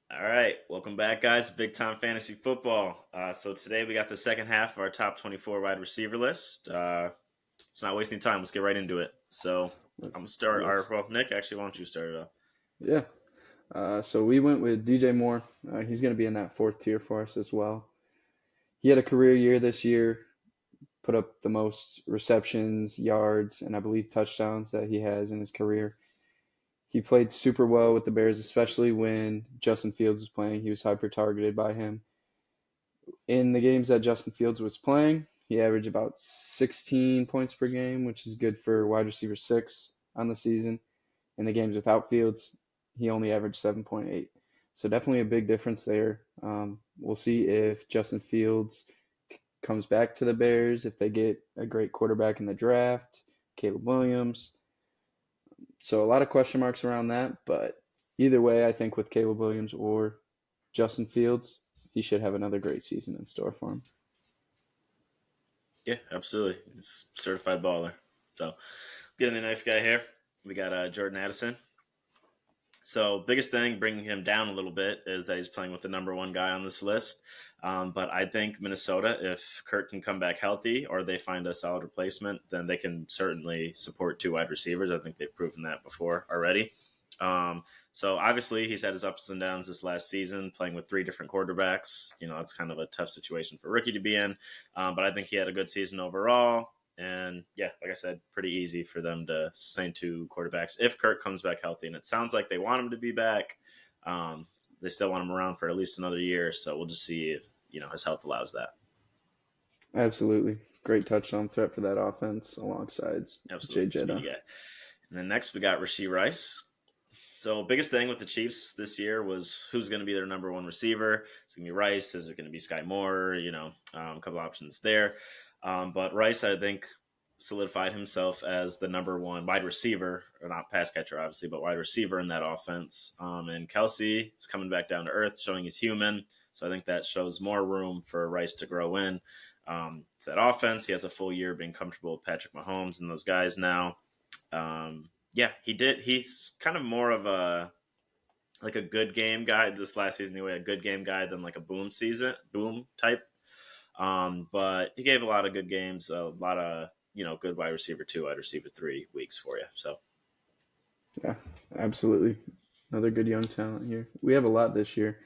All right, welcome back, guys. Big time fantasy football. So today we got the second half of our top 24 wide receiver list. It's not wasting time. Let's get right into it. So I'm Let's, gonna start our let's well, Nick. Actually, why don't you start it off? yeah. So we went with DJ Moore. He's going to be in that fourth tier for us as well. He had a career year this year, put up the most receptions, yards, and I believe touchdowns that he has in his career. He played super well with the Bears, especially when Justin Fields was playing. He was hyper targeted by him. In the games that Justin Fields was playing, he averaged about 16 points per game, which is good for wide receiver six on the season. In the games without Fields, he only averaged 7.8. So definitely a big difference there. We'll see if Justin Fields comes back to the Bears, if they get a great quarterback in the draft, Caleb Williams. So a lot of question marks around that, but either way, I think with Caleb Williams or Justin Fields, he should have another great season in store for him. Yeah, absolutely. It's certified baller. So getting the next guy here, we got Jordan Addison. So biggest thing bringing him down a little bit is that he's playing with the number one guy on this list. But I think Minnesota, if Kurt can come back healthy or they find a solid replacement, then they can certainly support two wide receivers. I think they've proven that before already. So obviously he's had his ups and downs this last season, playing with three different quarterbacks. You know, it's kind of a tough situation for a rookie to be in. But I think he had a good season overall. And yeah, like I said, pretty easy for them to sustain two quarterbacks if Kirk comes back healthy. And it sounds like they want him to be back. They still want him around for at least another year. So we'll just see if, his health allows that. Absolutely. Great touchdown threat for that offense alongside Jay Absolutely. Speedy Jetta. guy. And then next we got Rashee Rice. So biggest thing with the Chiefs this year was who's going to be their number one receiver. It's going to be Rice. Is it going to be Sky Moore? A couple options there. But Rice, I think, solidified himself as the number one wide receiver, or not pass catcher, obviously, but wide receiver in that offense. And Kelsey is coming back down to earth, showing he's human. So I think that shows more room for Rice to grow in to that offense. He has a full year being comfortable with Patrick Mahomes and those guys now. Yeah, he did. He's kind of more of a good game guy this last season anyway, a good game guy than like a boom type. But he gave a lot of good games, a lot of good wide receiver 2, wide receiver 3 weeks for you. So Yeah, absolutely. Another good young talent here. We have a lot this year.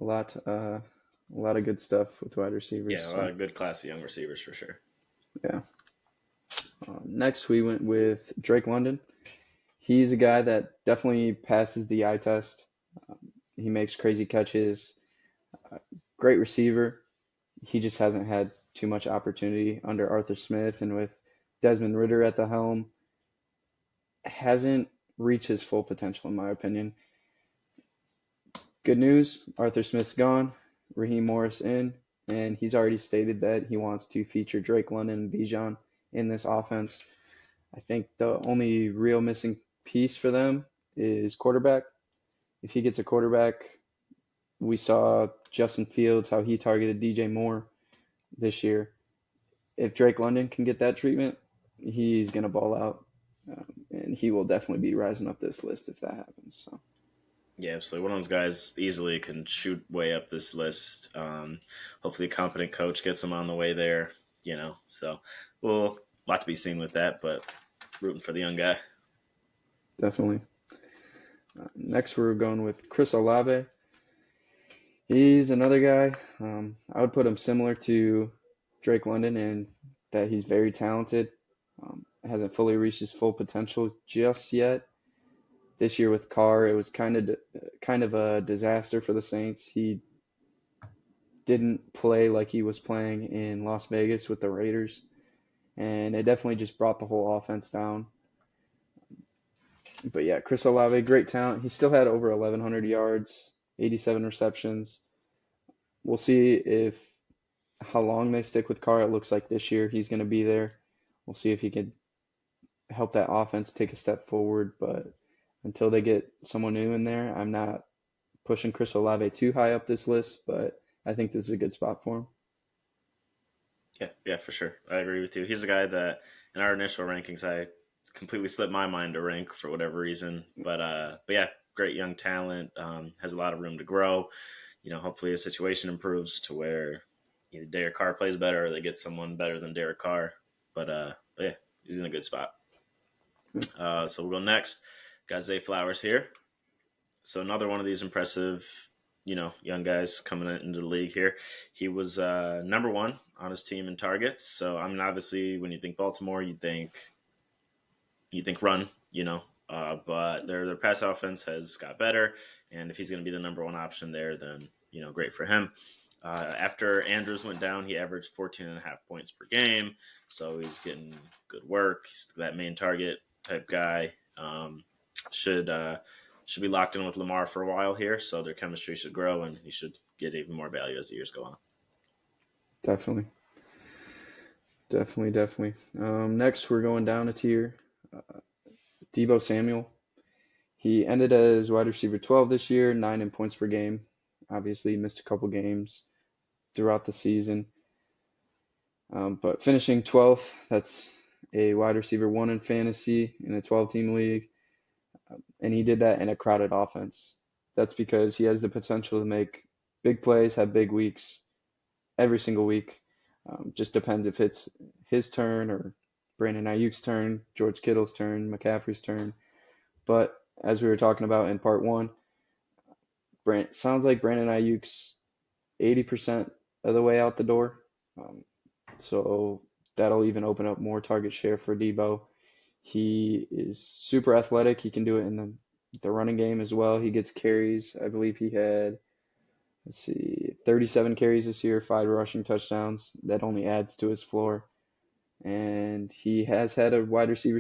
A lot of good stuff with wide receivers. yeah, a lot So of good class of young receivers for sure. yeah. Next, we went with Drake London. He's a guy that definitely passes the eye test. He makes crazy catches. Uh, Great receiver. He just hasn't had too much opportunity under Arthur Smith and with Desmond Ritter at the helm. Hasn't reached his full potential, in my opinion. Good news, Arthur Smith's gone, Raheem Morris in, and he's already stated that he wants to feature Drake London and Bijan in this offense. I think the only real missing piece for them is quarterback. If he gets a quarterback, we saw Justin Fields, how he targeted DJ Moore this year. If Drake London can get that treatment, he's going to ball out. And he will definitely be rising up this list if that happens. So. Yeah, absolutely. One of those guys easily can shoot way up this list. Hopefully, a competent coach gets him on the way there. So we'll a lot to be seen with that, but rooting for the young guy. Definitely. Next, we're going with Chris Olave. He's another guy. I would put him similar to Drake London in that he's very talented. Hasn't fully reached his full potential just yet. This year with Carr, it was kind of a disaster for the Saints. He didn't play like he was playing in Las Vegas with the Raiders, and it definitely just brought the whole offense down. But yeah, Chris Olave, great talent. He still had over 1,100 yards, 87 receptions. We'll see if how long they stick with Carr. It looks like this year he's going to be there. We'll see if he can help that offense take a step forward. But until they get someone new in there, I'm not pushing Chris Olave too high up this list. But I think this is a good spot for him. Yeah, for sure. I agree with you. He's a guy that in our initial rankings, I completely slipped my mind to rank for whatever reason. But yeah, great young talent, has a lot of room to grow. Hopefully the situation improves to where either Derek Carr plays better or they get someone better than Derek Carr. But yeah, he's in a good spot. So we'll go next. Got Zay Flowers here. So another one of these impressive, young guys coming into the league here. He was number one on his team in targets. So I mean, obviously, when you think Baltimore, you think run, but their pass offense has got better, and if he's going to be the number one option there, then great for him. After Andrews went down, he averaged 14 and a half points per game, so he's getting good work. He's that main target type guy. Should be locked in with Lamar for a while here, so their chemistry should grow, and he should get even more value as the years go on. Definitely. Definitely, definitely. Next, we're going down a tier. Deebo Samuel. He ended as wide receiver 12 this year, 9 in points per game. Obviously, he missed a couple games throughout the season. But finishing 12th, that's a wide receiver 1 in fantasy in a 12-team league. And he did that in a crowded offense. That's because he has the potential to make big plays, have big weeks every single week. Just depends if it's his turn or Brandon Ayuk's turn, George Kittle's turn, McCaffrey's turn. But as we were talking about in part one, sounds like Brandon Ayuk's 80% of the way out the door. So that'll even open up more target share for Deebo. He is super athletic. He can do it in the running game as well. He gets carries. I believe he had, 37 carries this year, 5 rushing touchdowns. That only adds to his floor. And he has had a wide receiver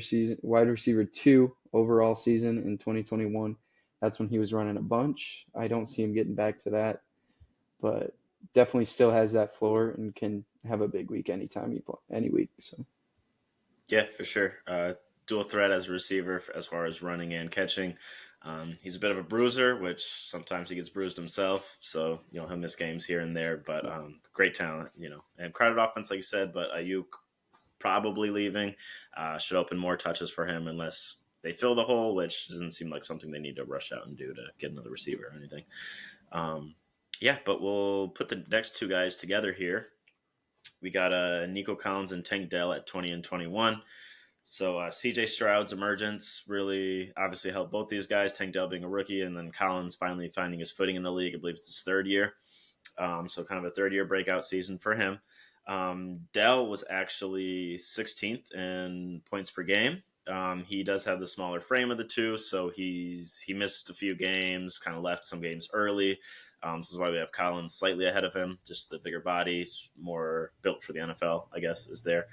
2 overall season in 2021. That's when he was running a bunch. I don't see him getting back to that, but definitely still has that floor and can have a big week anytime he play, any week. So yeah, for sure. Dual threat as a receiver as far as running and catching. He's a bit of a bruiser, which sometimes he gets bruised himself. So, he'll miss games here and there, but great talent, and crowded offense, like you said, but Ayuk probably leaving should open more touches for him unless they fill the hole, which doesn't seem like something they need to rush out and do to get another receiver or anything. Yeah, but we'll put the next two guys together here. We got Nico Collins and Tank Dell at 20 and 21. So CJ Stroud's emergence really obviously helped both these guys, Tank Dell being a rookie, and then Collins finally finding his footing in the league. I believe it's his third year. So kind of a third-year breakout season for him. Dell was actually 16th in points per game. He does have the smaller frame of the two, so he missed a few games, kind of left some games early. This is why we have Collins slightly ahead of him. Just the bigger body, more built for the NFL, I guess, is there.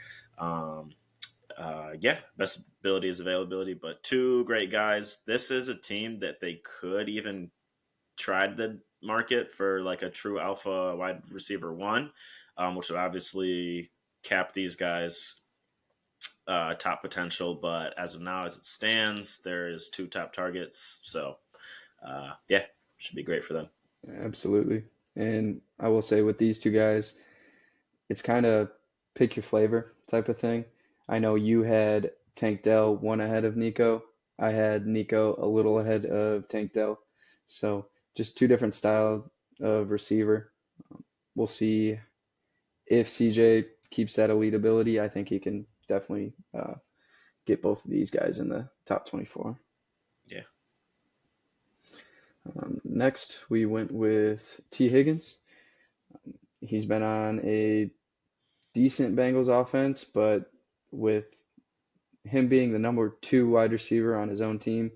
Yeah, best ability is availability, but two great guys. This is a team that they could even try the market for like a true alpha wide receiver 1, which would obviously cap these guys' top potential. But as of now, as it stands, there's 2 top targets. So, yeah, should be great for them. absolutely. And I will say with these two guys, it's kind of pick your flavor type of thing. I know you had Tank Dell 1 ahead of Nico. I had Nico a little ahead of Tank Dell. So just 2 different style of receiver. We'll see if CJ keeps that elite ability. I think he can definitely get both of these guys in the top 24. Yeah. Next, we went with T. Higgins. He's been on a decent Bengals offense, but with him being the number 2 wide receiver on his own team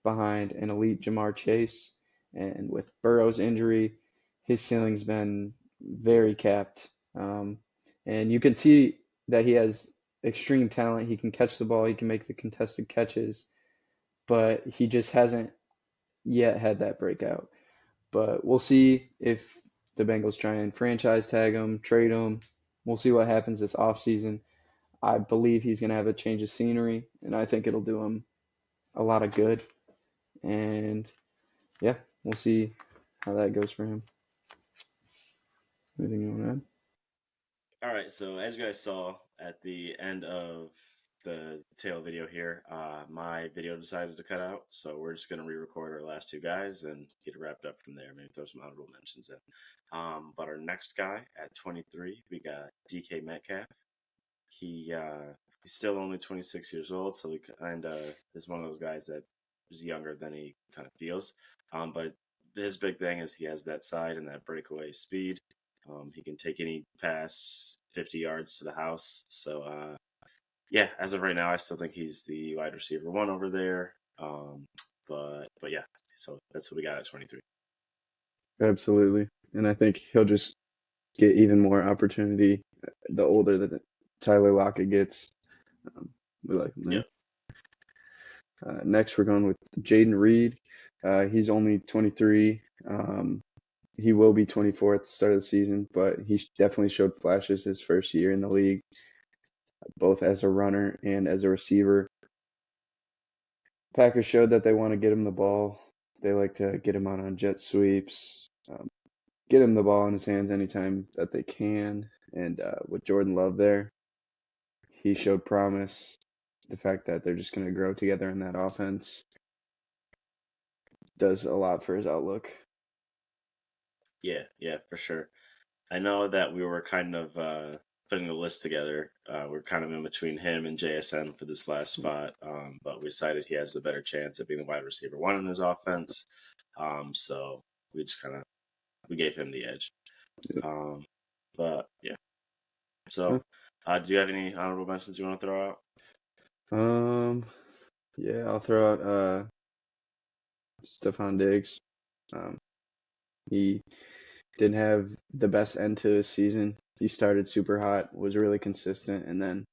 behind an elite Jamar Chase, and with Burrow's injury, his ceiling's been very capped. And you can see that he has extreme talent. He can catch the ball, he can make the contested catches, but he just hasn't yet had that breakout. But we'll see if the Bengals try and franchise tag him, trade him. We'll see what happens this offseason. I believe he's going to have a change of scenery, and I think it'll do him a lot of good. And yeah, we'll see how that goes for him. Anything you want to add? All right. So as you guys saw at the end of the tail video here. My video decided to cut out, so we're just going to re-record our last two guys and get it wrapped up from there. Maybe throw some honorable mentions in. But our next guy at 23, we got DK Metcalf. He's still only 26 years old, so he kind of is one of those guys that is younger than he kind of feels. But his big thing is he has that side and that breakaway speed. He can take any pass 50 yards to the house. So yeah, as of right now, I still think he's the wide receiver one over there. But yeah, so that's what we got at 23. Absolutely. And I think he'll just get even more opportunity the older that Tyler Lockett gets. We like him there. Yep. Next, we're going with Jaden Reed. He's only 23. He will be 24 at the start of the season, but he definitely showed flashes his first year in the league, both as a runner and as a receiver. Packers showed that they want to get him the ball. They like to get him out on jet sweeps, get him the ball in his hands anytime that they can. And with Jordan Love there, he showed promise. The fact that they're just going to grow together in that offense does a lot for his outlook. Yeah, for sure. I know that we were kind of putting the list together. We're kind of in between him and JSN for this last spot, but we decided he has a better chance of being the wide receiver one in his offense. So we just we gave him the edge. But yeah. So, do you have any honorable mentions you want to throw out? Yeah, I'll throw out Stephon Diggs. He didn't have the best end to his season. He started super hot, was really consistent, and then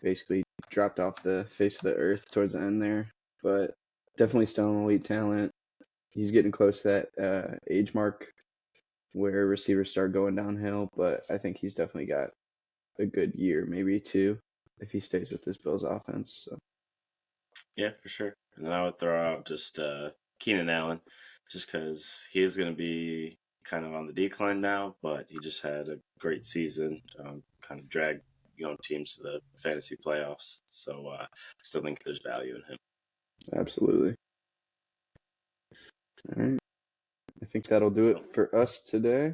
basically dropped off the face of the earth towards the end there. But definitely still an elite talent. He's getting close to that age mark where receivers start going downhill, but I think he's definitely got a good year, maybe two, if he stays with this Bills offense. So. Yeah, for sure. And then I would throw out just Keenan Allen, just because he is going to be kind of on the decline now, but he just had a great season, kind of dragged teams to the fantasy playoffs. So I still think there's value in him. Absolutely. All right. I think that'll do it for us today.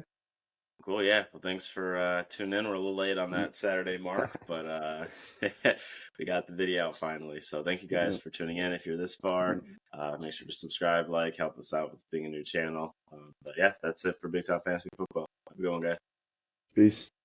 Cool, yeah. Well, thanks for tuning in. We're a little late on that Saturday mark, but we got the video out finally. So thank you guys for tuning in. If you're this far, make sure to subscribe, help us out with being a new channel. But yeah, that's it for Big Time Fantasy Football. Have a good one, guys. Peace.